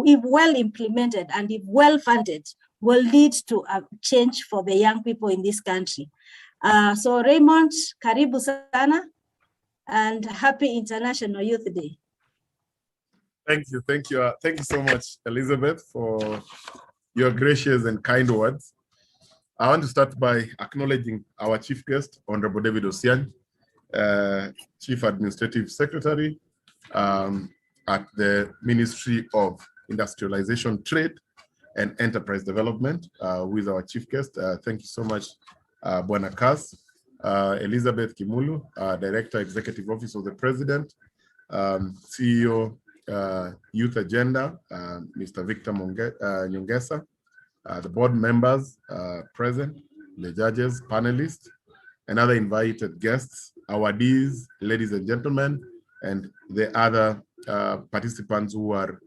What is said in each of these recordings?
if well implemented and if well funded, will lead to a change for the young people in this country. So Raymond, karibu sana, and happy International Youth Day. Thank you so much, Elizabeth, for your gracious and kind words. I want to start by acknowledging our chief guest, Honorable David Osian, Chief Administrative Secretary at the Ministry of Industrialization, Trade and Enterprise Development, who is our chief guest. Thank you so much, Bwana Kas. Elizabeth Kimulu, Director, Executive Office of the President, CEO, Youth Agenda, Mr. Victor Nyongesa, the board members present, the judges, panelists, and other invited guests, awardees, ladies and gentlemen, and the other participants who are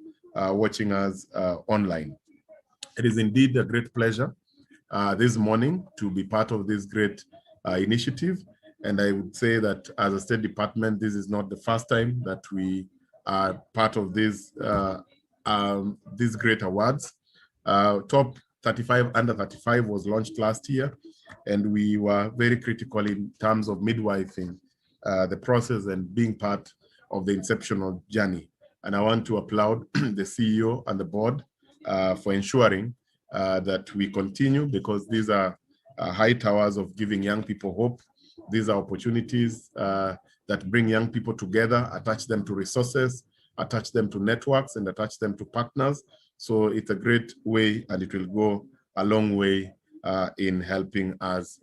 watching us online. It is indeed a great pleasure this morning to be part of this great initiative. And I would say that as a State Department, this is not the first time that we are part of these great awards. Top 35 under 35 was launched last year, and we were very critical in terms of midwifing the process and being part of the inceptional journey. And I want to applaud the CEO and the board for ensuring that we continue, because these are high towers of giving young people hope. These are opportunities that bring young people together, attach them to resources, attach them to networks, and attach them to partners. So it's a great way, and it will go a long way in helping us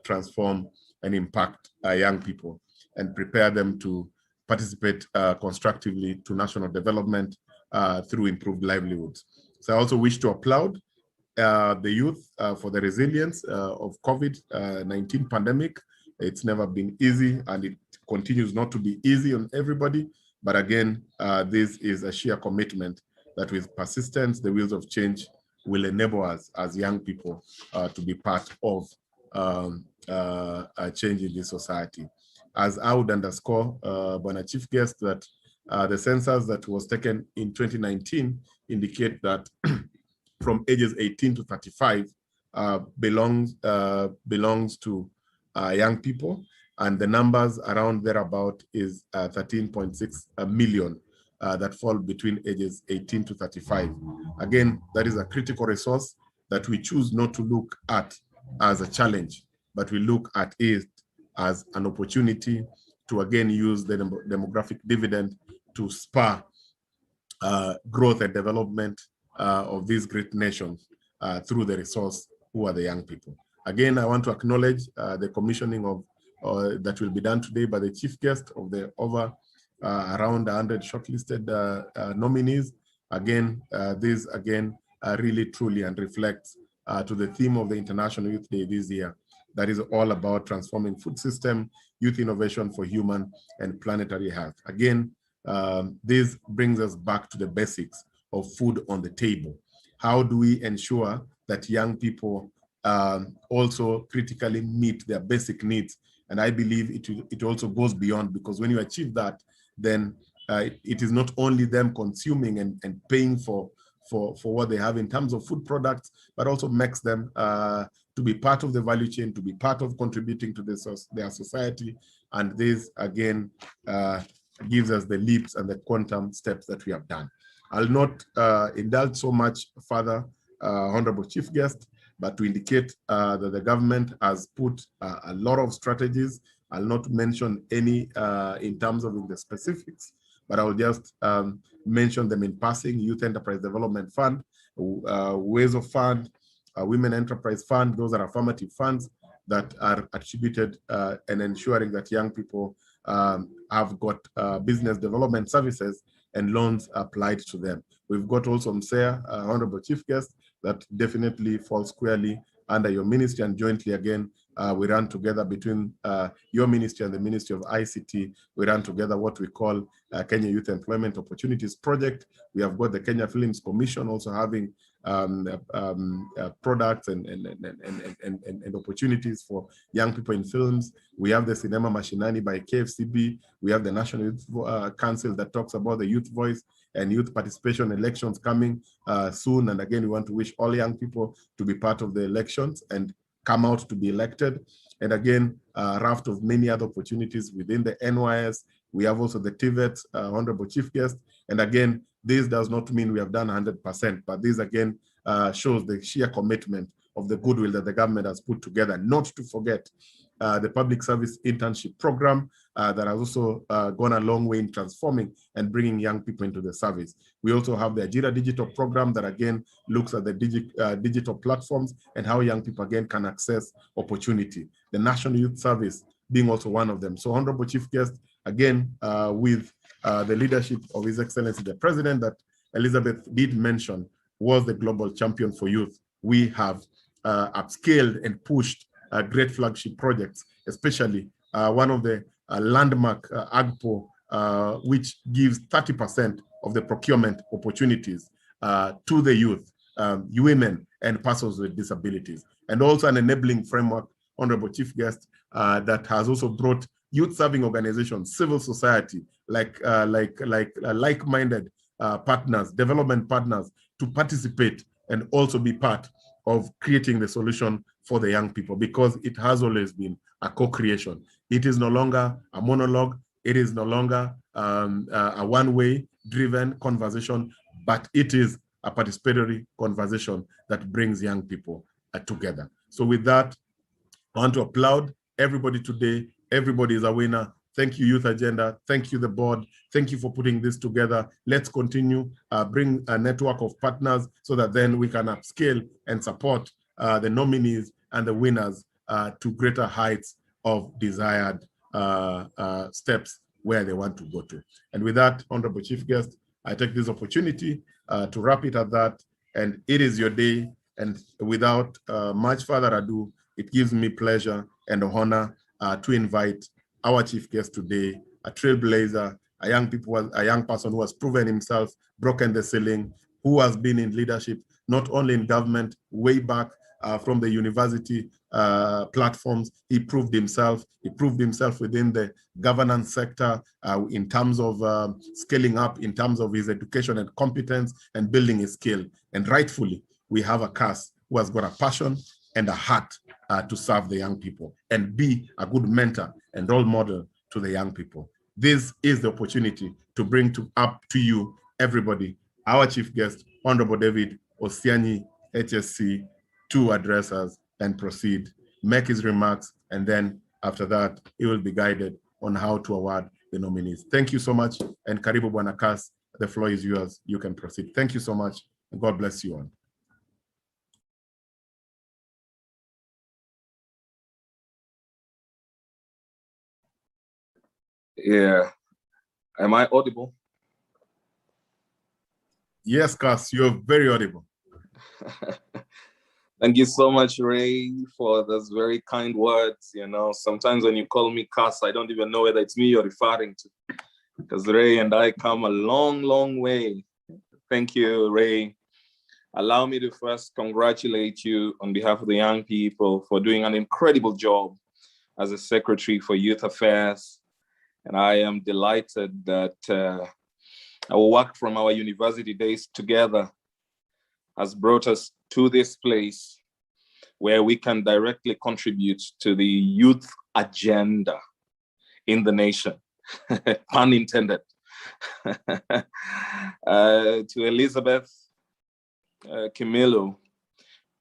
transform and impact young people and prepare them to participate constructively to national development through improved livelihoods. So I also wish to applaud the youth for the resilience of COVID-19 pandemic. It's never been easy, and it continues not to be easy on everybody. But again, this is a sheer commitment that with persistence, the wheels of change will enable us as young people to be part of a change in this society. As I would underscore, Bwana Chief Guest, that the census that was taken in 2019 indicate that from ages 18 to 35 belongs to young people, and the numbers around thereabout is 13.6 million that fall between ages 18 to 35. Again, that is a critical resource that we choose not to look at as a challenge, but we look at it as an opportunity to again use the demographic dividend to spur growth and development of these great nations through the resource who are the young people. Again, I want to acknowledge the commissioning of that will be done today by the chief guest of the over around 100 shortlisted nominees. Again, this again really truly and reflects to the theme of the International Youth Day this year. That is all about transforming food system, youth innovation for human and planetary health. Again, this brings us back to the basics of food on the table. How do we ensure that young people also critically meet their basic needs? And I believe it also goes beyond, because when you achieve that, then it is not only them consuming and paying for what they have in terms of food products, but also makes them to be part of the value chain, to be part of contributing to their society. And this, again, gives us the leaps and the quantum steps that we have done. I'll not indulge so much further, Honorable Chief Guest, but to indicate that the government has put a lot of strategies. I'll not mention any in terms of the specifics, but I will just mention them in passing. Youth Enterprise Development Fund, Ways of Fund, Women Enterprise Fund. Those are affirmative funds that are attributed and ensuring that young people have got business development services and loans applied to them. We've got also MSEA, Honorable Chief Guest, that definitely falls squarely under your ministry, and jointly again, we run together between your ministry and the Ministry of ICT. We run together what we call Kenya Youth Employment Opportunities Project. We have got the Kenya Films Commission also having products and opportunities for young people in films. We have the Cinema Mashinani by KFCB. We have the National Youth Council that talks about the youth voice. and youth participation elections coming soon. And again, we want to wish all young people to be part of the elections and come out to be elected. And again, a raft of many other opportunities within the NYS. We have also the TVET, Honorable Chief Guest. And again, this does not mean we have done 100%, but this again shows the sheer commitment of the goodwill that the government has put together, not to forget the public service internship program that has also gone a long way in transforming and bringing young people into the service. We also have the Ajira Digital program that again looks at the digital platforms and how young people again can access opportunity. The National Youth Service being also one of them. So Honorable Chief Guest, again, with the leadership of His Excellency the President that Elizabeth did mention, was the global champion for youth. We have upscaled and pushed great flagship projects, especially one of the landmark AGPO, which gives 30% of the procurement opportunities to the youth, women, and persons with disabilities. And also an enabling framework, Honorable Chief Guest, that has also brought youth-serving organizations, civil society, like-minded partners, development partners, to participate and also be part of creating the solution for the young people, because it has always been a co-creation. It is no longer a monologue. It is no longer a one-way driven conversation, but it is a participatory conversation that brings young people together. So with that, I want to applaud everybody today. Everybody is a winner. Thank you, Youth Agenda. Thank you, the board. Thank you for putting this together. Let's continue, bring a network of partners so that then we can upscale and support the nominees and the winners to greater heights of desired steps where they want to go to. And with that, Honorable Chief Guest, I take this opportunity to wrap it at that. And it is your day. And without much further ado, it gives me pleasure and honor to invite our chief guest today, a trailblazer, a young person who has proven himself, broken the ceiling, who has been in leadership, not only in government, way back from the university platforms. He proved himself. He proved himself within the governance sector in terms of scaling up, in terms of his education and competence and building his skill. And rightfully, we have a cast who has got a passion and a heart to serve the young people and be a good mentor and role model to the young people. This is the opportunity to bring up to you, everybody, our chief guest, Honorable David Osiani, HSC, to address us and proceed, make his remarks, and then after that, he will be guided on how to award the nominees. Thank you so much, and Karibu Bwana Kas, the floor is yours. You can proceed. Thank you so much, and God bless you all. Yeah. Am I audible? Yes, Cass, you're very audible. Thank you so much, Ray, for those very kind words. You know, sometimes when you call me Cass, I don't even know whether it's me you're referring to, because Ray and I come a long, long way. Thank you, Ray. Allow me to first congratulate you on behalf of the young people for doing an incredible job as a Secretary for Youth Affairs. And I am delighted that our work from our university days together has brought us to this place where we can directly contribute to the youth agenda in the nation, pun intended. To Elizabeth Kimilu,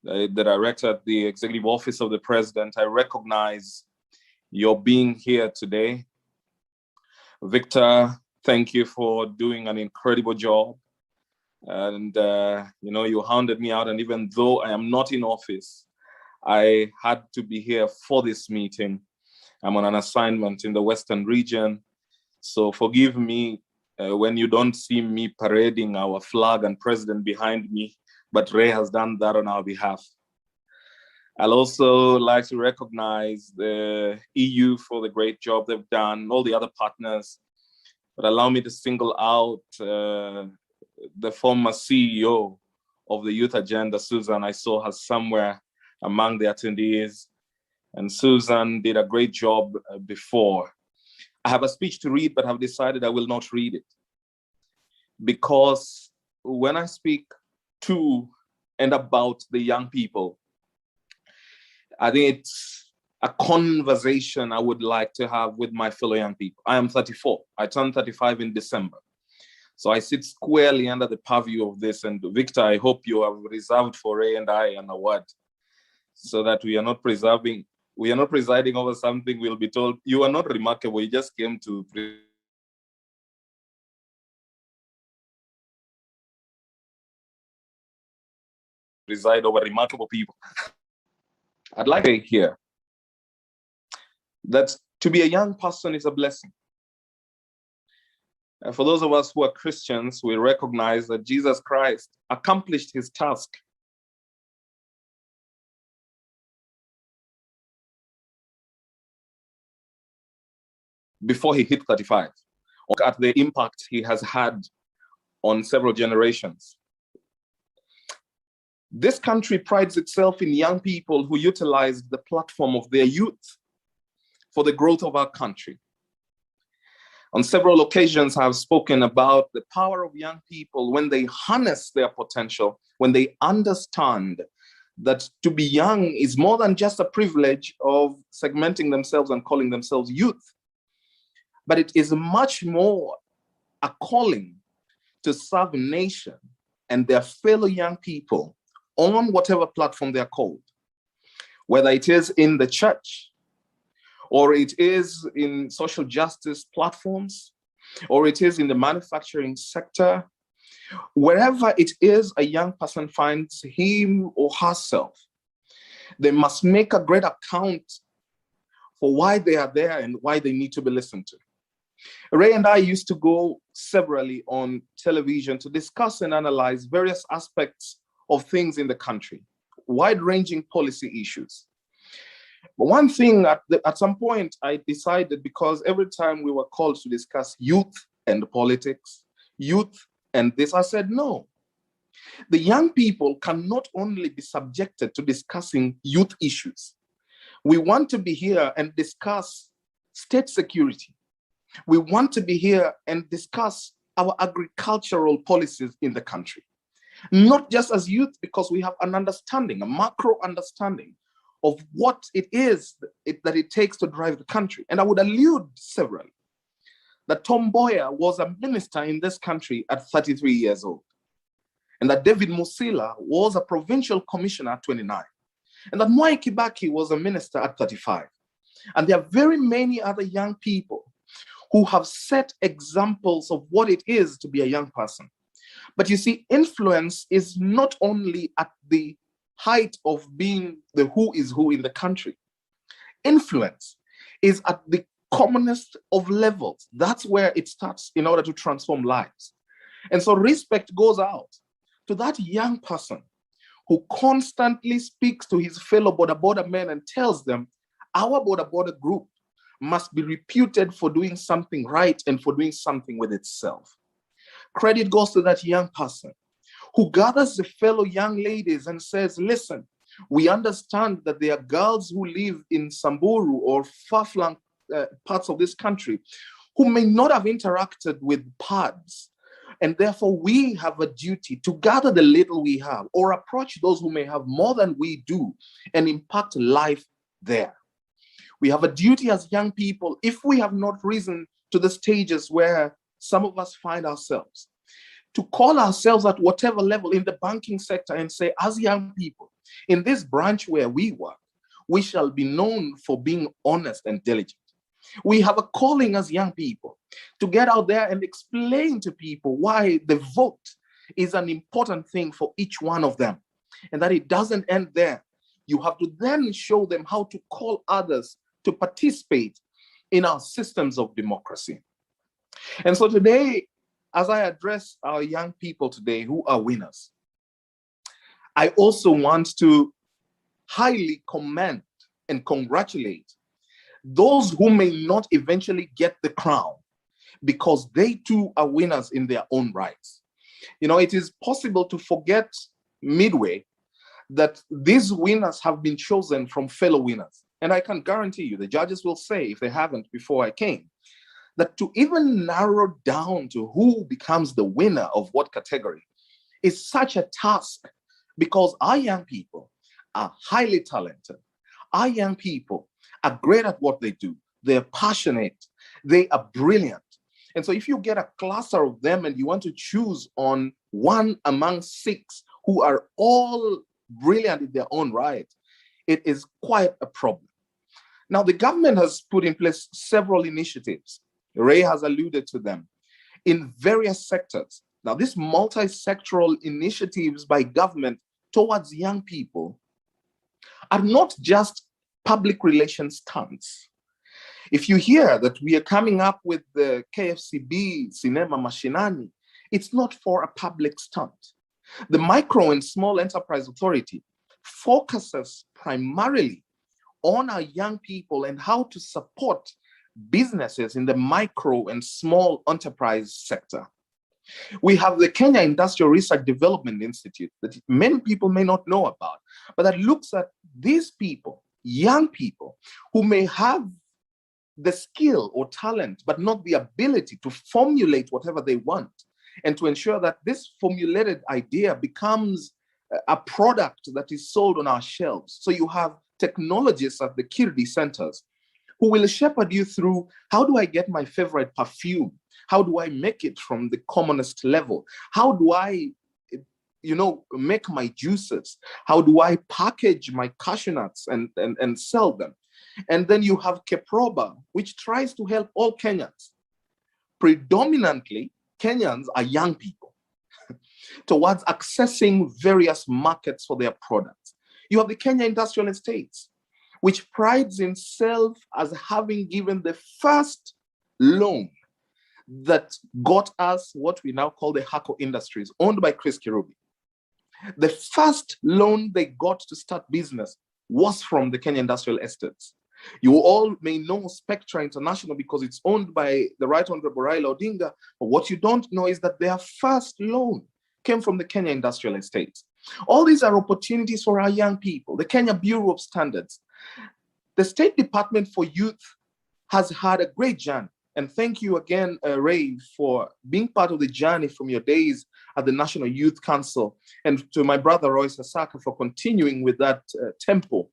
the director at the Executive Office of the President, I recognize your being here today. Victor, thank you for doing an incredible job. And, you know, you hounded me out. And even though I am not in office, I had to be here for this meeting. I'm on an assignment in the Western region. So forgive me when you don't see me parading our flag and president behind me, but Ray has done that on our behalf. I'll also like to recognize the EU for the great job they've done, all the other partners, but allow me to single out the former CEO of the Youth Agenda, Susan. I saw her somewhere among the attendees, and Susan did a great job before. I have a speech to read, but I've decided I will not read it. because when I speak to and about the young people, I think it's a conversation I would like to have with my fellow young people. I am 34. I turned 35 in December. So I sit squarely under the purview of this. And Victor, I hope you have reserved for Ray and I an award so that we are not presiding over something we'll be told, you are not remarkable, you just came to preside over remarkable people. I'd like to hear that to be a young person is a blessing. And for those of us who are Christians, we recognize that Jesus Christ accomplished his task before he hit 35. Look at the impact he has had on several generations. This country prides itself in young people who utilized the platform of their youth for the growth of our country. On several occasions, I've spoken about the power of young people when they harness their potential, when they understand that to be young is more than just a privilege of segmenting themselves and calling themselves youth, but it is much more a calling to serve a nation and their fellow young people on whatever platform they're called, whether it is in the church, or it is in social justice platforms, or it is in the manufacturing sector. Wherever it is a young person finds him or herself, they must make a great account for why they are there and why they need to be listened to. Ray and I used to go severally on television to discuss and analyze various aspects of things in the country, wide-ranging policy issues. But one thing at some point I decided, because every time we were called to discuss youth and politics, youth and this, I said, no. The young people can not only be subjected to discussing youth issues. We want to be here and discuss state security. We want to be here and discuss our agricultural policies in the country. Not just as youth, because we have an understanding, a macro understanding of what it is that it takes to drive the country. And I would allude severally that Tom Mboya was a minister in this country at 33 years old, and that David Musila was a provincial commissioner at 29, and that Mwai Kibaki was a minister at 35. And there are very many other young people who have set examples of what it is to be a young person. But you see, influence is not only at the height of being the who is who in the country. Influence is at the commonest of levels. That's where it starts in order to transform lives. And so respect goes out to that young person who constantly speaks to his fellow border men and tells them, our border group must be reputed for doing something right and for doing something with itself. Credit goes to that young person who gathers the fellow young ladies and says, listen, we understand that there are girls who live in Samburu or far-flung parts of this country who may not have interacted with PADS. And therefore, we have a duty to gather the little we have or approach those who may have more than we do and impact life there. We have a duty as young people, if we have not risen to the stages where some of us find ourselves, to call ourselves at whatever level in the banking sector and say, as young people, in this branch where we work, we shall be known for being honest and diligent. We have a calling as young people to get out there and explain to people why the vote is an important thing for each one of them, and that it doesn't end there. You have to then show them how to call others to participate in our systems of democracy. And so today, as I address our young people today who are winners, I also want to highly commend and congratulate those who may not eventually get the crown, because they too are winners in their own rights. You know, it is possible to forget midway that these winners have been chosen from fellow winners. And I can guarantee you, the judges will say, if they haven't before I came, that to even narrow down to who becomes the winner of what category is such a task, because our young people are highly talented. Our young people are great at what they do. They're passionate. They are brilliant. And so if you get a cluster of them and you want to choose on one among 6 who are all brilliant in their own right, it is quite a problem. Now, the government has put in place several initiatives. Ray has alluded to them in various sectors. Now, these multi-sectoral initiatives by government towards young people are not just public relations stunts. If you hear that we are coming up with the KFCB Cinema Mashinani, it's not for a public stunt. The Micro and Small Enterprise Authority focuses primarily on our young people and how to support businesses in the micro and small enterprise sector. We have the Kenya Industrial Research Development Institute that many people may not know about, but that looks at these people, young people, who may have the skill or talent, but not the ability to formulate whatever they want, and to ensure that this formulated idea becomes a product that is sold on our shelves. So you have technologists at the Kirdi centers who will shepherd you through, how do I get my favorite perfume? How do I make it from the commonest level? How do I, make my juices? How do I package my cashew nuts and sell them? And then you have Keproba, which tries to help all Kenyans. Predominantly, Kenyans are young people towards accessing various markets for their products. You have the Kenya Industrial Estates, which prides itself as having given the first loan that got us what we now call the Hako Industries, owned by Chris Kirubi. The first loan they got to start business was from the Kenya Industrial Estates. You all may know Spectra International because it's owned by the Right Honorable Raila Odinga, but what you don't know is that their first loan came from the Kenya Industrial Estates. All these are opportunities for our young people. The Kenya Bureau of Standards. The State Department for Youth has had a great journey. And thank you again, Ray, for being part of the journey from your days at the National Youth Council, and to my brother Roy Sasaka for continuing with that tempo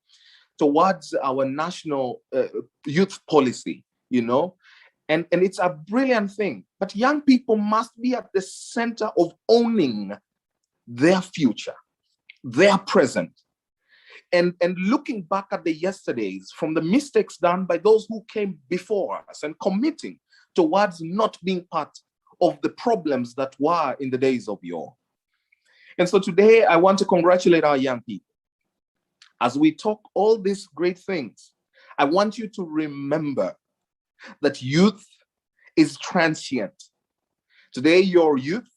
towards our national youth policy, and it's a brilliant thing. But young people must be at the center of owning their future, their present, and looking back at the yesterdays from the mistakes done by those who came before us and committing towards not being part of the problems that were in the days of yore. And so today I want to congratulate our young people. As we talk all these great things, I want you to remember that youth is transient. Today you're youth,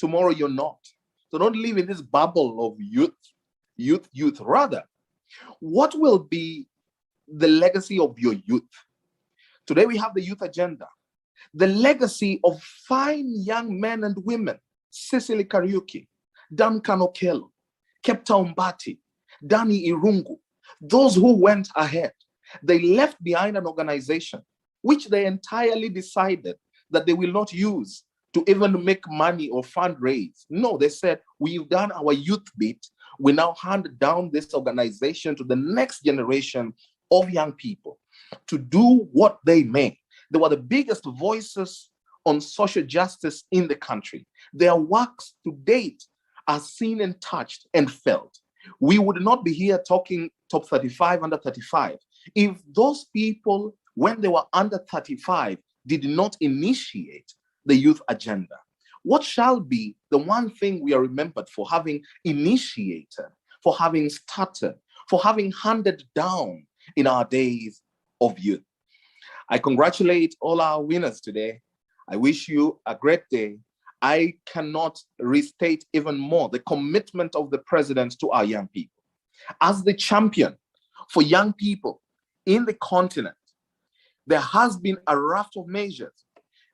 tomorrow you're not. So don't live in this bubble of youth. Rather, what will be the legacy of your youth? Today we have the youth agenda. The legacy of fine young men and women, Cecily Kariuki, Duncan Okello, Kepta Umbati, Danny Irungu, those who went ahead. They left behind an organization which they entirely decided that they will not use to even make money or fundraise. No, they said, we've done our youth bit. We now hand down this organization to the next generation of young people to do what they may. They were the biggest voices on social justice in the country. Their works to date are seen and touched and felt. We would not be here talking top 35, under 35, if those people, when they were under 35, did not initiate the youth agenda. What shall be the one thing we are remembered for having initiated, for having started, for having handed down in our days of youth? I congratulate all our winners today. I wish you a great day. I cannot restate even more the commitment of the president to our young people. As the champion for young people in the continent, there has been a raft of measures.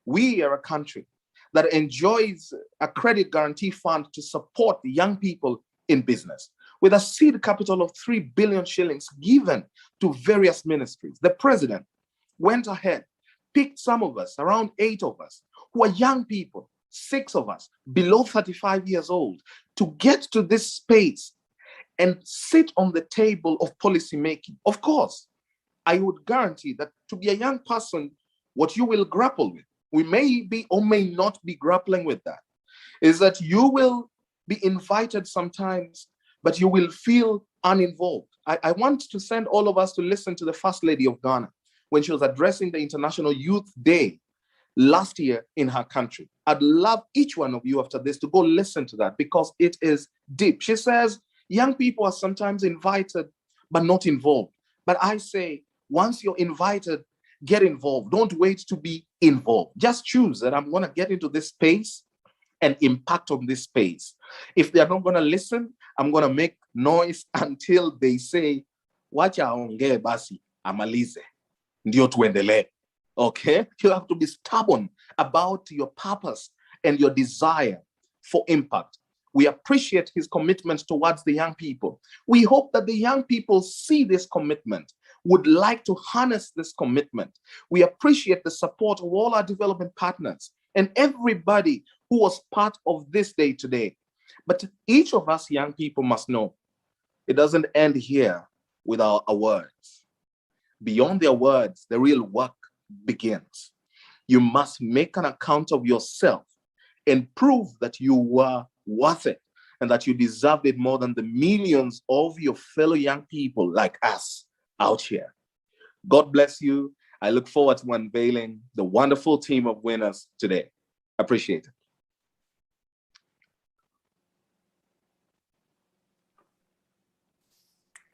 We are a country that enjoys a credit guarantee fund to support young people in business, with a seed capital of 3 billion shillings given to various ministries. The president went ahead, picked some of us, around 8 of us, who are young people, 6 of us, below 35 years old, to get to this space and sit on the table of policy making. Of course, I would guarantee that to be a young person, what you will grapple with, we may be or may not be grappling with that, is that you will be invited sometimes, but you will feel uninvolved. I want to send all of us to listen to the First Lady of Ghana when she was addressing the International Youth Day last year in her country. I'd love each one of you after this to go listen to that because it is deep. She says, young people are sometimes invited, but not involved. But I say, once you're invited, get involved. Don't wait to be involved. Just choose that I'm going to get into this space and impact on this space. If they're not going to listen, I'm going to make noise until they say, wacha aongee basi, amalize, ndio tuendelee. Okay? You have to be stubborn about your purpose and your desire for impact. We appreciate his commitment towards the young people. We hope that the young people see this commitment, would like to harness this commitment. We appreciate the support of all our development partners and everybody who was part of this day today. But each of us young people must know it doesn't end here with our words. Beyond their words, the real work begins. You must make an account of yourself and prove that you were worth it and that you deserved it more than the millions of your fellow young people like us out here. God bless you. I look forward to unveiling the wonderful team of winners today. Appreciate it.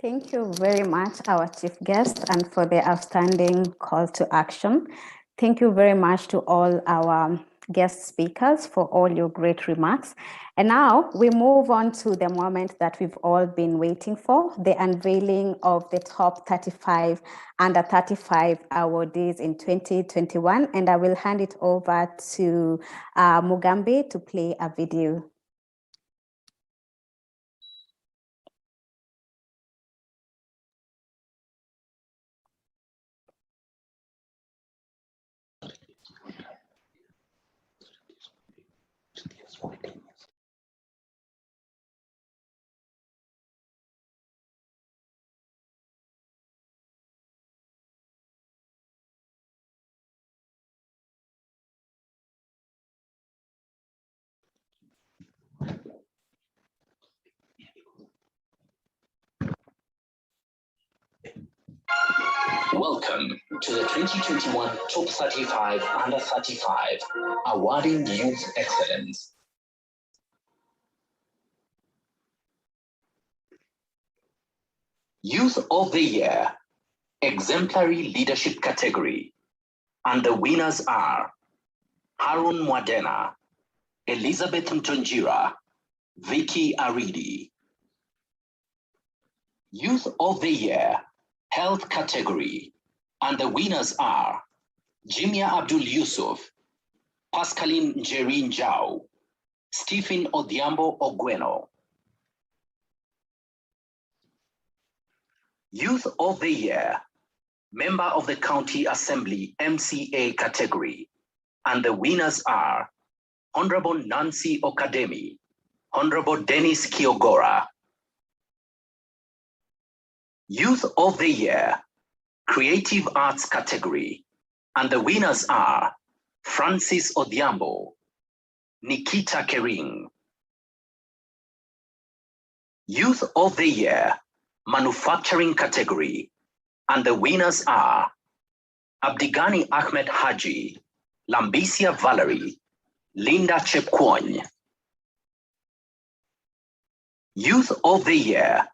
Thank you very much, our chief guest, and for the outstanding call to action. Thank you very much to all our guest speakers for all your great remarks. And now we move on to the moment that we've all been waiting for, the unveiling of the top 35 under 35 awardees in 2021. And I will hand it over to Mugambi to play a video. Welcome to the 2021 Top 35 Under 35 Awarding Youth Excellence. Youth of the Year, Exemplary Leadership Category, and the winners are Harun Mwadena, Elizabeth Mtonjira, Vicky Aridi. Youth of the Year, Health Category, and the winners are Jimia Abdul Yusuf, Pascaline Njerin Jao, Stephen Odhiambo Ogweno. Youth of the Year, Member of the County Assembly MCA category, and the winners are Honorable Nancy Okademi, Honorable Dennis Kiogora. Youth of the Year, Creative Arts category, and the winners are Francis Odhiambo, Nikita Kering. Youth of the Year, Manufacturing category, and the winners are Abdigani Ahmed Haji, Lambisia Valerie, Linda Chepkwony. Youth of the Year,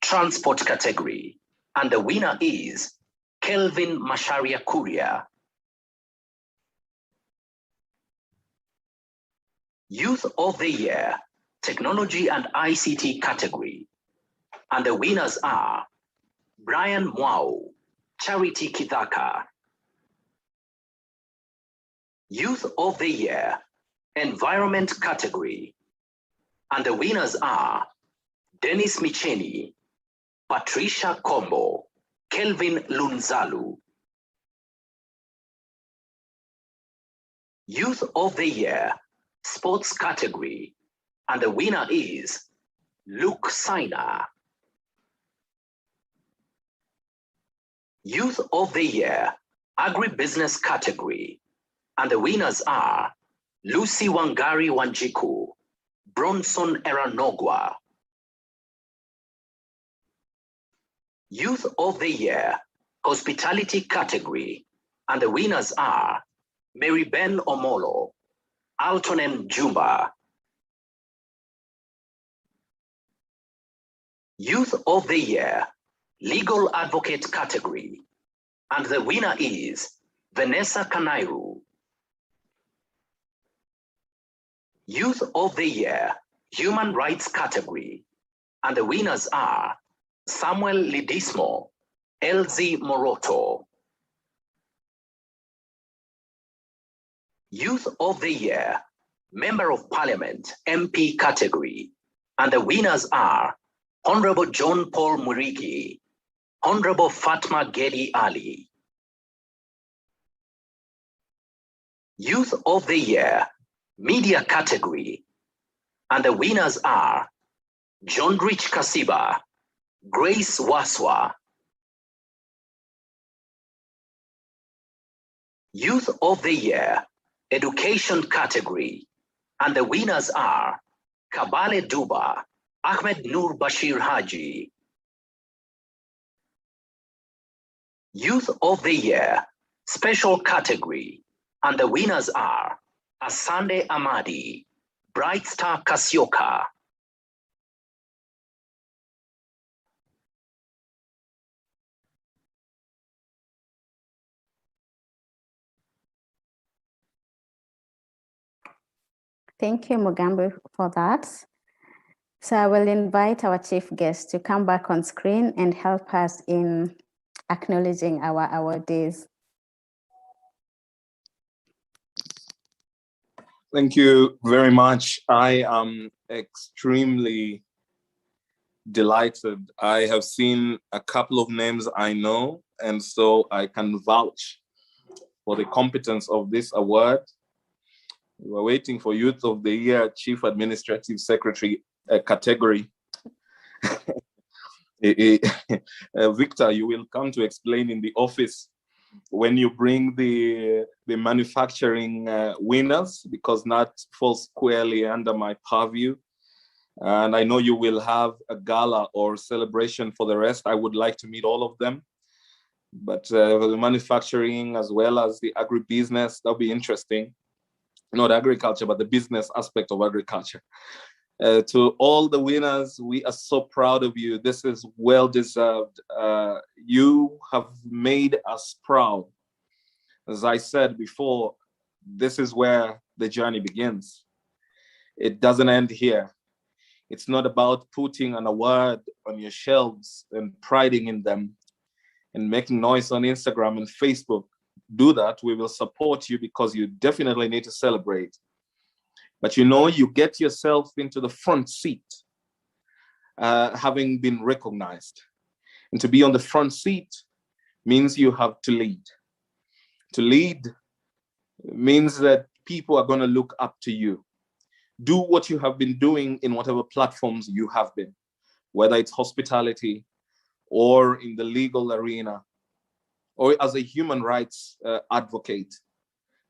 Transport category, and the winner is Kelvin Masharia Kuria. Youth of the Year, Technology and ICT category, and the winners are Brian Mwao, Charity Kithaka. Youth of the Year, Environment category, and the winners are Dennis Micheni, Patricia Kombo, Kelvin Lunzalu. Youth of the Year, sports category, and the winner is Luke Saina. Youth of the Year, agribusiness category, and the winners are Lucy Wangari Wanjiku, Bronson Eranogwa. Youth of the Year, hospitality category, and the winners are Mary Ben Omolo, Alton M. Jumba. Youth of the Year, legal advocate category, and the winner is Vanessa Kanairu. Youth of the Year, human rights category, and the winners are Samuel Lidismo, LZ Moroto. Youth of the Year, Member of Parliament, MP category, and the winners are Honorable John Paul Murigi, Honorable Fatma Gedi Ali. Youth of the Year, Media category, and the winners are John Rich Kasiba, Grace Waswa. Youth of the Year, Education category, and the winners are Kabale Duba, Ahmed Nur Bashir Haji. Youth of the Year, Special category, and the winners are Asande Amadi, Bright Star Kasioka. Thank you, Mugambi, for that. So I will invite our chief guest to come back on screen and help us in acknowledging our awardees. Thank you very much. I am extremely delighted. I have seen a couple of names I know, and so I can vouch for the competence of this award. We were waiting for Youth of the Year, Chief Administrative Secretary category. Victor, you will come to explain in the office when you bring the manufacturing winners, because that falls squarely under my purview. And I know you will have a gala or celebration for the rest. I would like to meet all of them. But the manufacturing as well as the agribusiness, that'll be interesting. Not agriculture, but the business aspect of agriculture. To all the winners, we are so proud of you. This is well-deserved. You have made us proud. As I said before, this is where the journey begins. It doesn't end here. It's not about putting an award on your shelves and priding in them and making noise on Instagram and Facebook. Do that. We will support you because you definitely need to celebrate. But you know, you get yourself into the front seat, having been recognized. And to be on the front seat means you have to lead. To lead means that people are going to look up to you. Do what you have been doing in whatever platforms you have been, whether it's hospitality or in the legal arena or as a human rights advocate.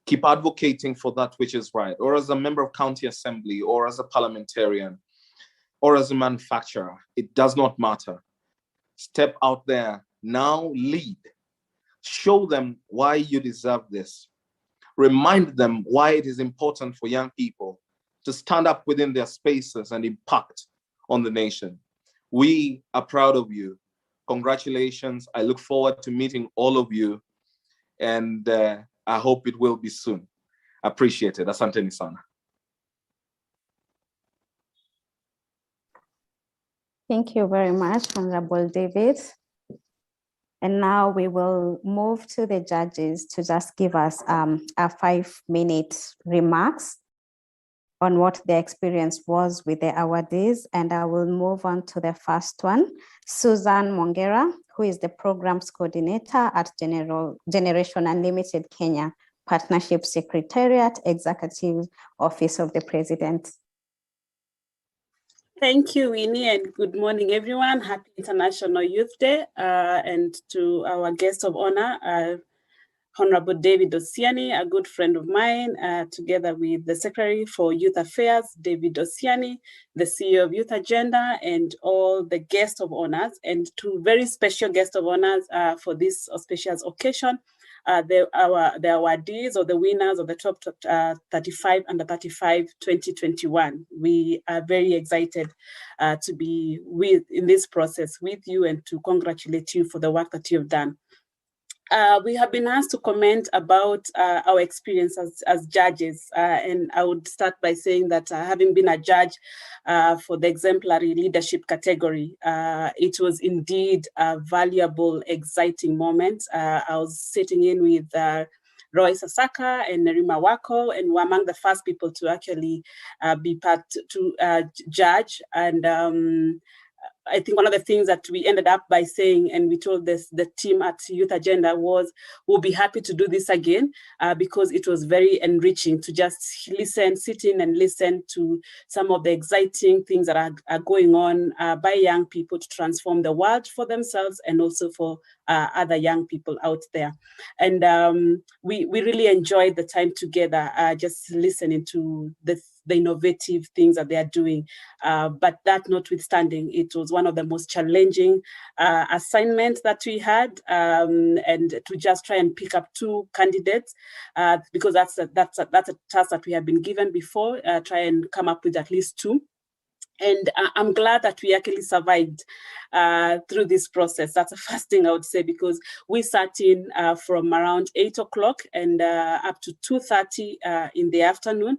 Keep advocating for that which is right, or as a member of county assembly, or as a parliamentarian, or as a manufacturer. It does not matter. Step out there, now lead. Show them why you deserve this. Remind them why it is important for young people to stand up within their spaces and impact on the nation. We are proud of you. Congratulations. I look forward to meeting all of you, and I hope it will be soon. Appreciate it. Asante sana. Thank you very much, Honorable David. And now we will move to the judges to just give us a 5-minute remarks on what the experience was with the awardees. And I will move on to the first one, Susan Mongera, who is the programs coordinator at Generation Unlimited Kenya. Partnership Secretariat, Executive Office of the President. Thank you, Winnie, and good morning, everyone. Happy International Youth Day. And to our guest of honor, Honorable David Ossiani, a good friend of mine, together with the Secretary for Youth Affairs, David Ossiani, the CEO of Youth Agenda, and all the guests of honors, and two very special guests of honors for this auspicious occasion. The awardees or the winners of the top 35 under 35 2021. We are very excited to be in this process with you and to congratulate you for the work that you have done. We have been asked to comment about our experience as judges, and I would start by saying that having been a judge for the exemplary leadership category, it was indeed a valuable, exciting moment. I was sitting in with Roy Sasaka and Nerima Wako, and were among the first people to actually be part to judge. And I think one of the things that we ended up by saying, and we told the team at Youth Agenda, was we'll be happy to do this again because it was very enriching to just sit in and listen to some of the exciting things that are going on by young people to transform the world for themselves and also for other young people out there. And we really enjoyed the time together, just listening to the innovative things that they are doing. But that notwithstanding, it was one of the most challenging assignments that we had, and to just try and pick up two candidates, because that's a task that we have been given before, try and come up with at least two. And I'm glad that we actually survived through this process. That's the first thing I would say, because we sat in from around 8 o'clock and up to 2:30 in the afternoon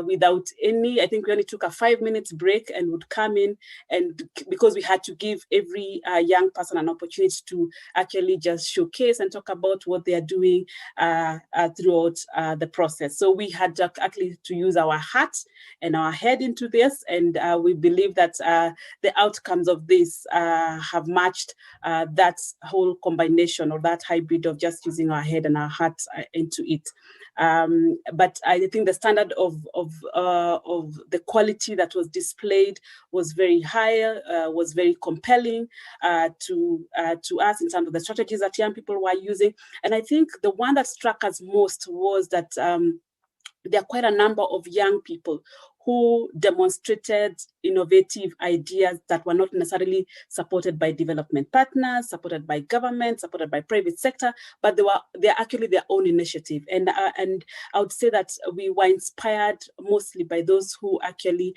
without any, I think we only took a 5-minute break and would come in, and because we had to give every young person an opportunity to actually just showcase and talk about what they are doing throughout the process. So we had actually to use our heart and our head into this, and we believe that the outcomes of this have matched that whole combination or that hybrid of just using our head and our heart into it. But I think the standard of the quality that was displayed was very high, was very compelling to us in terms of the strategies that young people were using. And I think the one that struck us most was that there are quite a number of young people who demonstrated innovative ideas that were not necessarily supported by development partners, supported by government, supported by private sector, but they're actually their own initiative. And I would say that we were inspired mostly by those who actually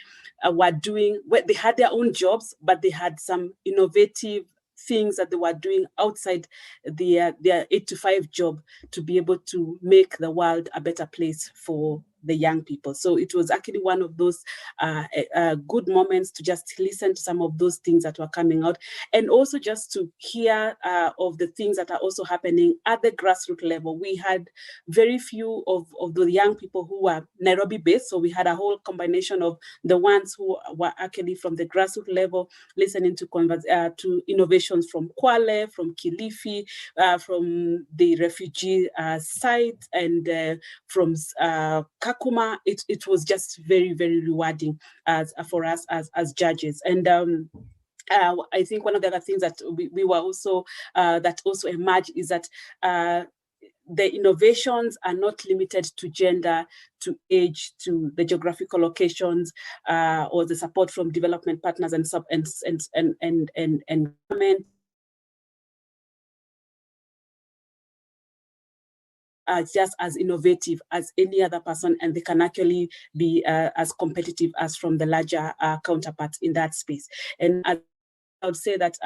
were doing, they had their own jobs, but they had some innovative things that they were doing outside their 8-to-5 job to be able to make the world a better place for the young people. So it was actually one of those good moments to just listen to some of those things that were coming out, and also just to hear of the things that are also happening at the grassroots level. We had very few of the young people who were Nairobi based, so we had a whole combination of the ones who were actually from the grassroots level, listening to innovations from Kwale, from Kilifi, from the refugee site, and from Kakuma. It was just very, very rewarding for us as judges. And I think one of the other things that we were also that also emerged is that the innovations are not limited to gender, to age, to the geographical locations, or the support from development partners and government. Just as innovative as any other person, and they can actually be as competitive as from the larger counterparts in that space. And I would say that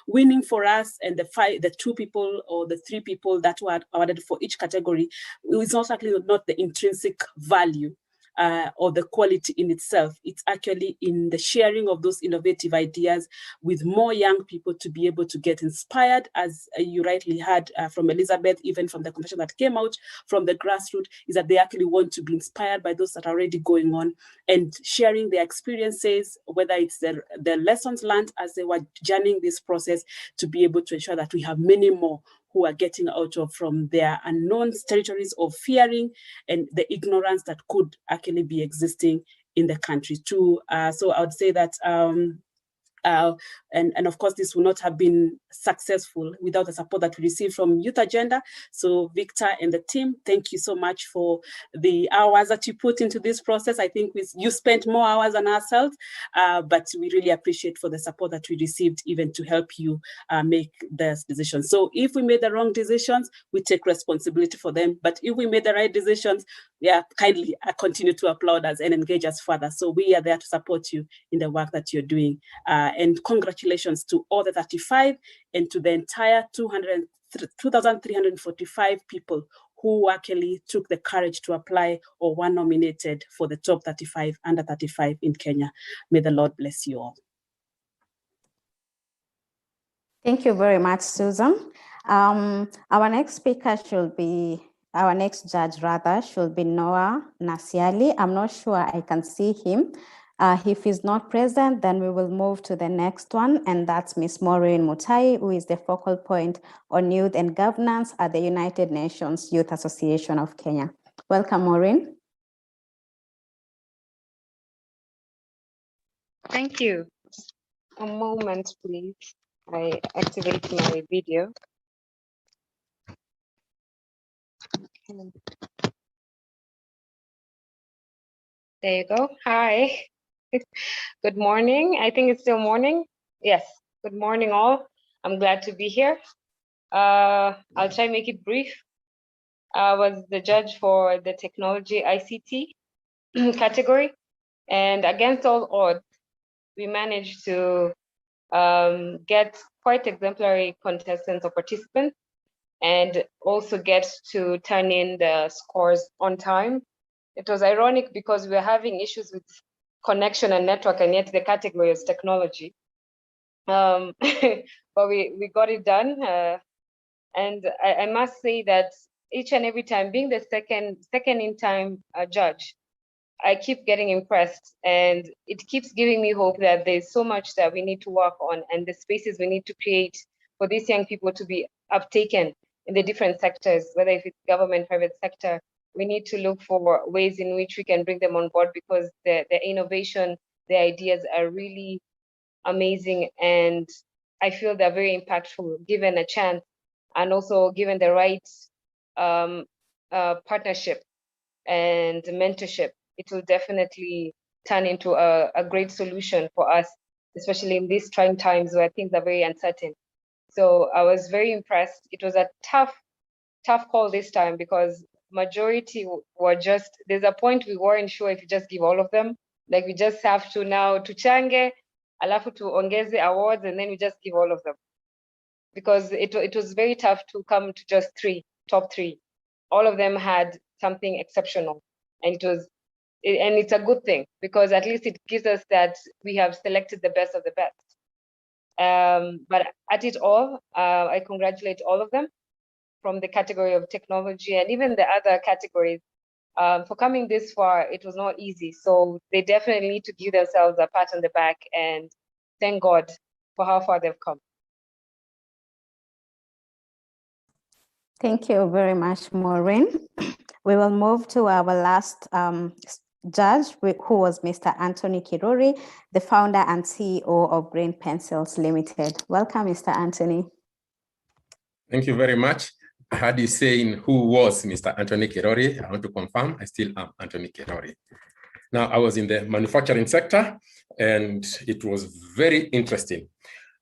winning for us and the 2 people or the 3 people that were awarded for each category is not actually not the intrinsic value or the quality in itself. It's actually in the sharing of those innovative ideas with more young people to be able to get inspired, as you rightly heard from Elizabeth, even from the conversation that came out from the grassroots, is that they actually want to be inspired by those that are already going on and sharing their experiences, whether it's their lessons learned as they were journeying this process, to be able to ensure that we have many more who are getting out of from their unknown territories of fearing and the ignorance that could actually be existing in the country too. So I would say that and of course, this would not have been successful without the support that we received from Youth Agenda. So Victor and the team, thank you so much for the hours that you put into this process. I think you spent more hours than ourselves, but we really appreciate for the support that we received even to help you make this decision. So if we made the wrong decisions, we take responsibility for them. But if we made the right decisions, yeah, kindly continue to applaud us and engage us further. So we are there to support you in the work that you're doing. And congratulations to all the 35 and to the entire 2,345 people who actually took the courage to apply or were nominated for the top 35, under 35 in Kenya. May the Lord bless you all. Thank you very much, Susan. Our next speaker should be, our next judge rather, should be Noah Nasiali. I'm not sure I can see him. If he's not present, then we will move to the next one, and that's Ms. Maureen Mutai, who is the focal point on youth and governance at the United Nations Youth Association of Kenya. Welcome, Maureen. Thank you. A moment, please. I activate my video. Okay. There you go. Hi. Good morning. I think it's still morning. Yes. Good morning, all. I'm glad to be here. I'll try to make it brief. I was the judge for the technology ICT category, and against all odds, we managed to get quite exemplary contestants or participants, and also get to turn in the scores on time. It was ironic because we were having issues with connection and network, and yet the category is technology. But we got it done. And I must say that each and every time, being the second in time judge, I keep getting impressed, and it keeps giving me hope that there's so much that we need to work on, and the spaces we need to create for these young people to be uptaken in the different sectors, whether if it's government, private sector. We need to look for ways in which we can bring them on board, because the innovation, the ideas are really amazing, and I feel they're very impactful given a chance, and also given the right partnership and mentorship. It will definitely turn into a great solution for us, especially in these trying times where things are very uncertain. So I was very impressed. It was a tough call this time, because majority were just, there's a point we weren't sure if you just give all of them, like we just have to now tuchange, alafu tuongeze awards, and then we just give all of them. Because it was very tough to come to just top three. All of them had something exceptional, and it's a good thing, because at least it gives us that we have selected the best of the best. But at it all, I congratulate all of them from the category of technology and even the other categories. For coming this far, it was not easy. So they definitely need to give themselves a pat on the back and thank God for how far they've come. Thank you very much, Maureen. We will move to our last judge, who was Mr. Anthony Kirori, the founder and CEO of Green Pencils Limited. Welcome, Mr. Anthony. Thank you very much. I heard you saying who was Mr. Anthony Kirori. I want to confirm I still am Anthony Kirori. Now, I was in the manufacturing sector, and it was very interesting.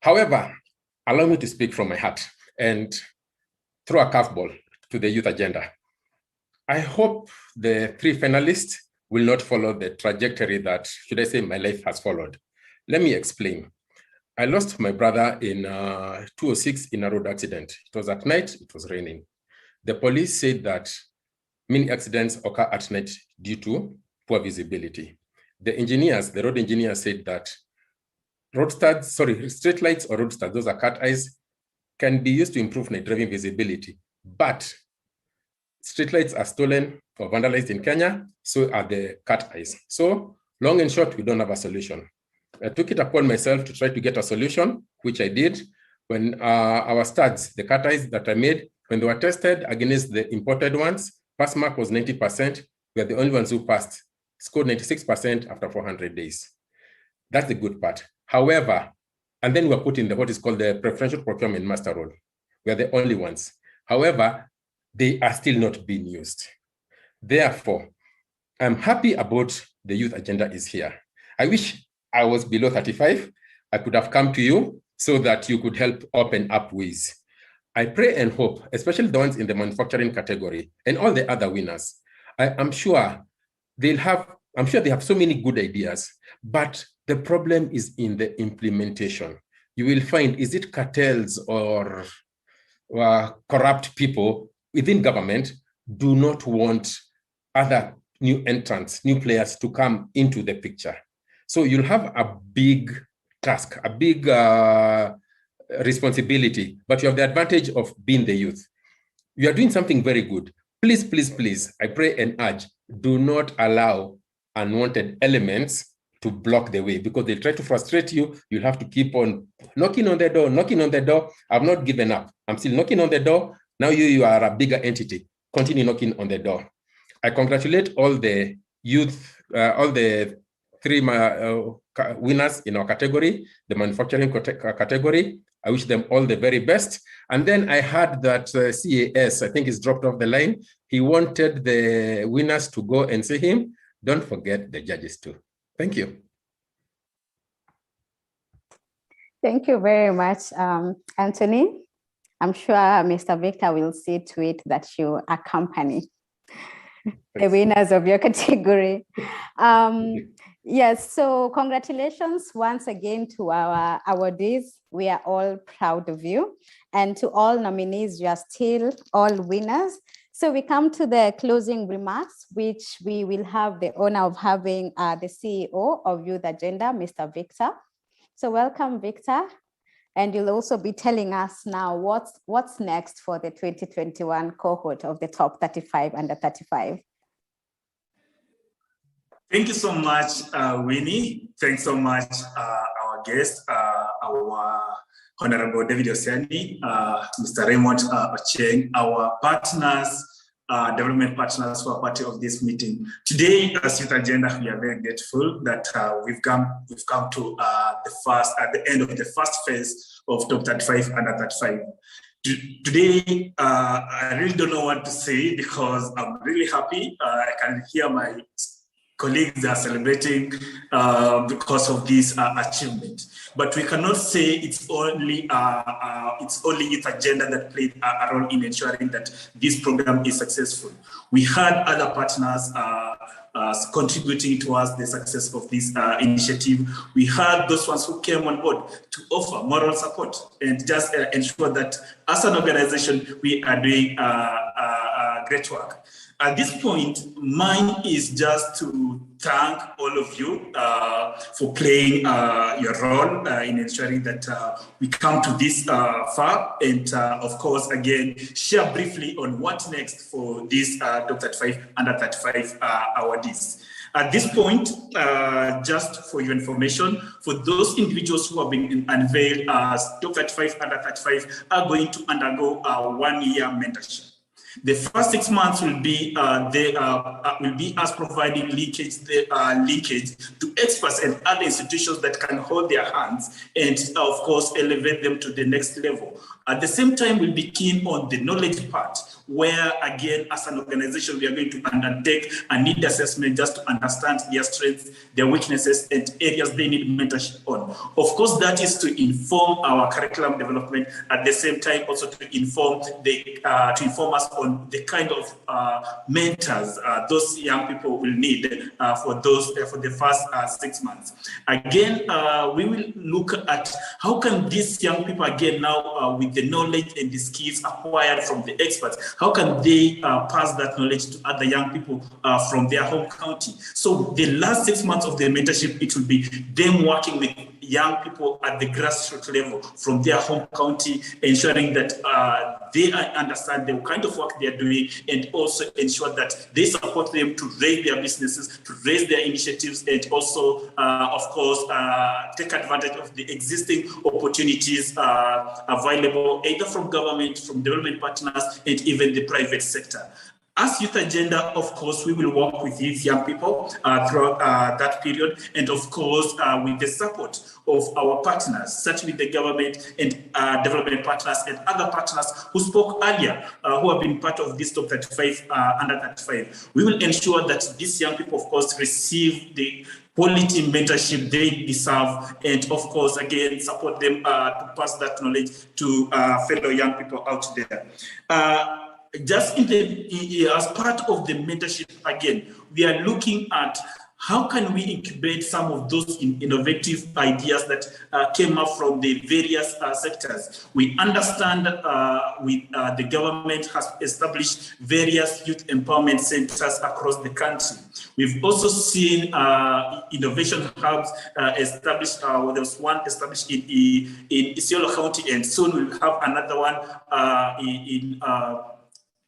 However, allow me to speak from my heart and throw a curveball to the youth agenda. I hope the three finalists will not follow the trajectory that, should I say, my life has followed. Let me explain. I lost my brother in 2006 in a road accident. It was at night, it was raining. The police said that many accidents occur at night due to poor visibility. The engineers, the road engineers said that street lights or road studs, those are cat eyes, can be used to improve night driving visibility. But streetlights are stolen or vandalized in Kenya, so are the cat eyes. So long and short, we don't have a solution. I took it upon myself to try to get a solution, which I did. when our studs, the cutters that I made, when they were tested against the imported ones, pass mark was 90%. We are the only ones who passed, scored 96% after 400 days. That's the good part. However, and then we're put in what is called the preferential procurement master role. We are the only ones. However, they are still not being used. Therefore, I'm happy about the youth agenda is here. I wish I was below 35. I could have come to you so that you could help open up ways. I pray and hope, especially the ones in the manufacturing category and all the other winners. I'm sure they have so many good ideas, but the problem is in the implementation. You will find, is it cartels or corrupt people within government do not want other new entrants, new players to come into the picture. So you'll have a big task, a big responsibility, but you have the advantage of being the youth. You are doing something very good. Please, please, please, I pray and urge, do not allow unwanted elements to block the way, because they'll try to frustrate you. You'll have to keep on knocking on the door, knocking on the door. I've not given up. I'm still knocking on the door. Now you are a bigger entity. Continue knocking on the door. I congratulate all the youth, all the three winners in our category, the manufacturing category. I wish them all the very best. And then I heard that CAS, I think, is dropped off the line. He wanted the winners to go and see him. Don't forget the judges too. Thank you. Thank you very much, Anthony. I'm sure Mr. Victor will see to it that you accompany the winners of your category. Yes, so congratulations once again to our awardees. We are all proud of you. And to all nominees, you are still all winners. So we come to the closing remarks, which we will have the honor of having the CEO of Youth Agenda, Mr. Victor. So welcome, Victor. And you'll also be telling us now what's next for the 2021 cohort of the top 35 under 35. Thank you so much, Winnie. Thanks so much, our guest, our Honorable David Oceani, Mr. Raymond Ocheng, our partners, development partners who are part of this meeting. Today, as Youth Agenda, we are very grateful that we've come to the end of the first phase of top 35 under 35. Today, I really don't know what to say because I'm really happy. I can hear my colleagues are celebrating because of this achievement. But we cannot say it's only Youth Agenda that played a role in ensuring that this program is successful. We had other partners contributing towards the success of this initiative. We had those ones who came on board to offer moral support and just ensure that as an organization, we are doing great work. At this point, mine is just to thank all of you for playing your role in ensuring that we come to this far. And of course, again, share briefly on what next for these top 35 under 35 awardees. At this point, just for your information, for those individuals who have been unveiled as top 35 under 35 are going to undergo a 1-year mentorship. The first 6 months will be us providing linkage to experts and other institutions that can hold their hands and, of course, elevate them to the next level. At the same time, we'll be keen on the knowledge part, where, again, as an organization, we are going to undertake a need assessment just to understand their strengths, their weaknesses, and areas they need mentorship on. Of course, that is to inform our curriculum development. At the same time, also to inform us on the kind of mentors those young people will need for the first 6 months. Again, we will look at how can these young people, again, now with the knowledge and the skills acquired from the experts, how can they pass that knowledge to other young people from their home county? So the last 6 months of the mentorship, it will be them working with young people at the grassroots level from their home county, ensuring that they understand the kind of work they are doing, and also ensure that they support them to raise their businesses, to raise their initiatives, and also, of course, take advantage of the existing opportunities available either from government, from development partners, and even the private sector. As Youth Agenda, of course, we will work with these young people throughout that period, and of course, with the support of our partners, certainly the government and development partners and other partners who spoke earlier, who have been part of this top 35, under 35. We will ensure that these young people, of course, receive the quality mentorship they deserve, and of course, again, support them to pass that knowledge to fellow young people out there. Just as part of the mentorship, again, we are looking at how can we incubate some of those innovative ideas that came up from the various sectors. We understand the government has established various youth empowerment centers across the country. We've also seen innovation hubs established. There was one established in Isiolo County, and soon we'll have another one in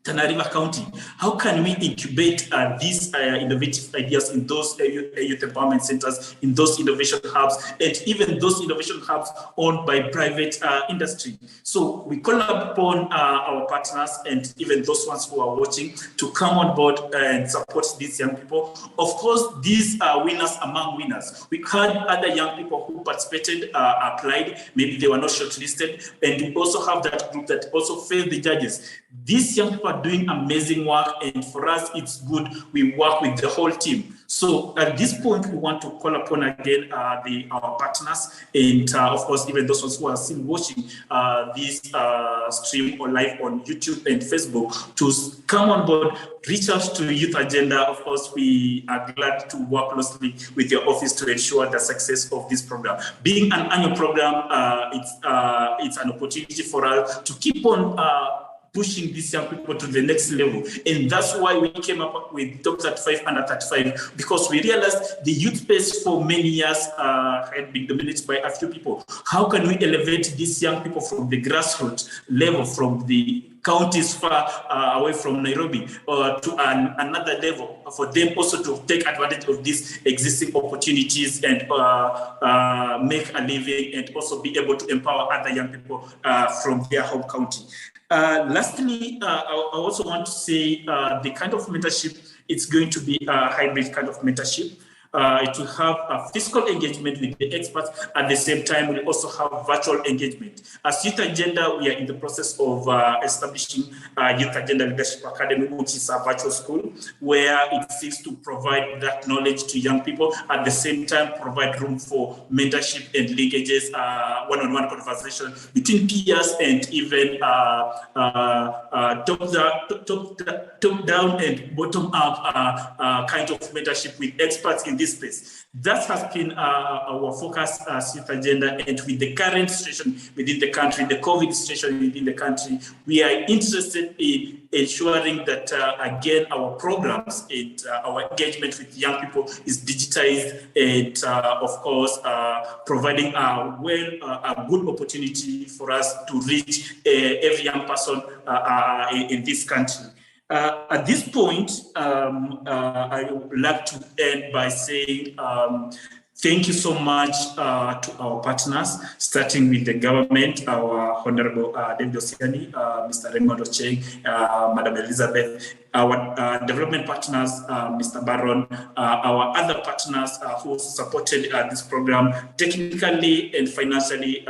Tana River County. How can we incubate these innovative ideas in those youth empowerment centers, in those innovation hubs, and even those innovation hubs owned by private industry? So we call upon our partners and even those ones who are watching to come on board and support these young people. Of course, these are winners among winners. We had other young people who participated, applied, maybe they were not shortlisted, and we also have that group that also failed the judges. These young people are doing amazing work, and for us, it's good. We work with the whole team. So at this point, we want to call upon again our partners, and of course, even those ones who are still watching this stream or live on YouTube and Facebook to come on board, reach out to Youth Agenda. Of course, we are glad to work closely with your office to ensure the success of this program. Being an annual program, it's an opportunity for us to keep on pushing these young people to the next level. And that's why we came up with top 35 under 35, because we realized the youth space for many years had been dominated by a few people. How can we elevate these young people from the grassroots level, from the counties far away from Nairobi, to another level, for them also to take advantage of these existing opportunities and make a living, and also be able to empower other young people from their home county. Lastly, I also want to say the kind of mentorship, it's going to be a hybrid kind of mentorship. It will have a physical engagement with the experts. At the same time, we'll also have virtual engagement. As Youth Agenda, we are in the process of establishing Youth Agenda Leadership Academy, which is a virtual school where it seeks to provide that knowledge to young people. At the same time, provide room for mentorship and linkages, one-on-one conversation between peers, and even top-down and bottom-up kind of mentorship with experts in this space. That has been our focus as Youth Agenda, and with the current situation within the country, the COVID situation within the country, we are interested in ensuring that, again, our programs and our engagement with young people is digitized, and, of course, providing a good opportunity for us to reach every young person in this country. At this point, I would like to end by saying thank you so much to our partners, starting with the government, our Honorable David Osiani, Mr. Raymond Ocheng, Madam Elizabeth, our development partners, Mr. Baron, our other partners who supported this program technically and financially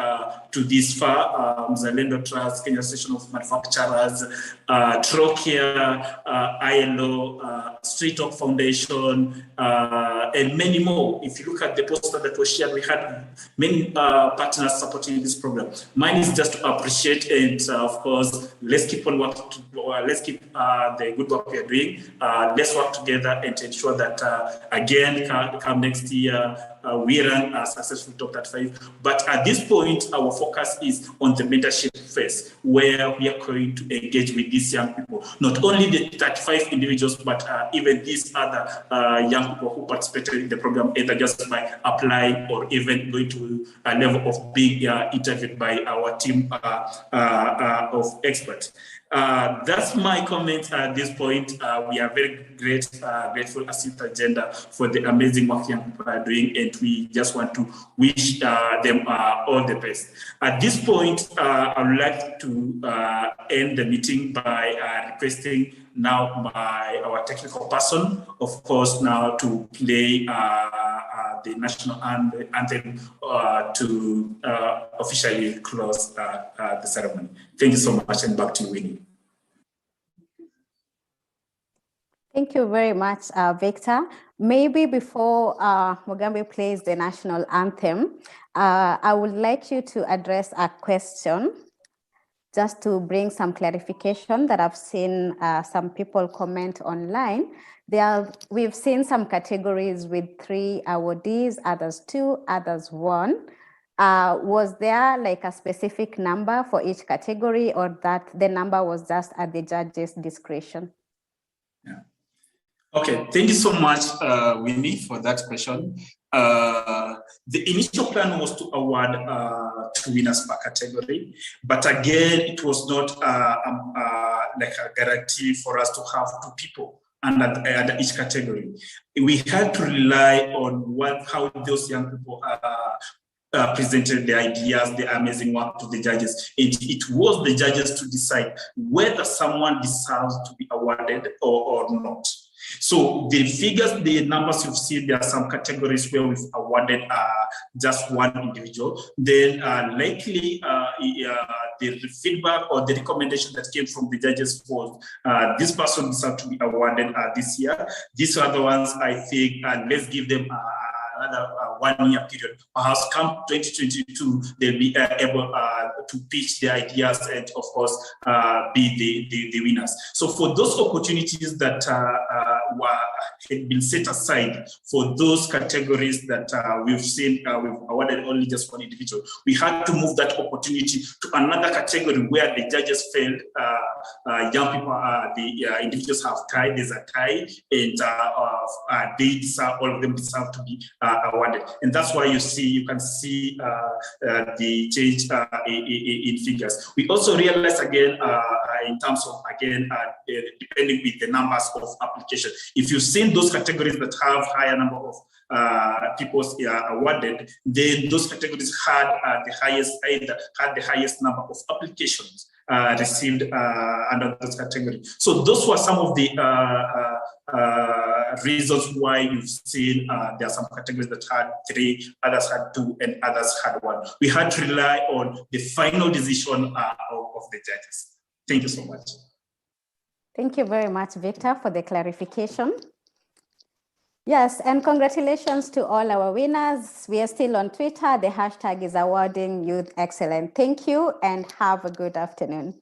to this far, Mzalendo Trust, Kenya Association of Manufacturers, Trocare, ILO, Street Talk Foundation, and many more. If you look at the poster that was shared, we had many partners supporting this program. Mine is just to appreciate, and of course, let's keep on working. Let's keep the good work we are doing. Let's work together and ensure that again, come next year, we ran a successful top 35. But at this point, our focus is on the mentorship phase, where we are going to engage with these young people, not only the 35 individuals, but even these other young people who participated in the program, either just by applying or even going to a level of being interviewed by our team of experts. That's my comment at this point. We are very grateful as Youth Agenda for the amazing work young people are doing, and we just want to wish them all the best. At this point, I would like to end the meeting by requesting now our technical person, of course, now to play the national anthem to officially close the ceremony. Thank you so much, and back to you, Winnie. Thank you very much, Victor. Maybe before Mugambi plays the national anthem, I would like you to address a question just to bring some clarification that I've seen some people comment online. We've seen some categories with 3 awardees, others 2, others 1. Was there like a specific number for each category, or that the number was just at the judge's discretion? Yeah. Okay, thank you so much, Winnie, for that question. The initial plan was to award 2 winners per category, but again, it was not like a guarantee for us to have 2 people under each category. We had to rely on how those young people presented the ideas, the amazing work to the judges. It was the judges to decide whether someone deserves to be awarded or not. So the figures, the numbers you've seen, there are some categories where we've awarded just 1 individual. Then likely the feedback or the recommendation that came from the judges was this person deserves to be awarded this year. These are the ones I think, let's give them another 1-year period. Perhaps come 2022, they'll be able to pitch their ideas and, of course, be the winners. So for those opportunities that had been set aside for those categories that we've seen, we've awarded only just 1 individual, we had to move that opportunity to another category where the judges felt young people, the individuals have tied, there's a tie, and they deserve, all of them deserve to be awarded. And that's why you can see the change in figures. We also realized again, in terms of, again, depending with the numbers of applications, if you've seen those categories that have higher number of people awarded, then those categories had the highest number of applications received under those categories. So those were some of the reasons why you've seen there are some categories that had 3, others had 2, and others had 1. We had to rely on the final decision of the judges. Thank you so much. Thank you very much, Victor, for the clarification. Yes, and congratulations to all our winners. We are still on Twitter. The hashtag is awarding youth excellent. Thank you and have a good afternoon.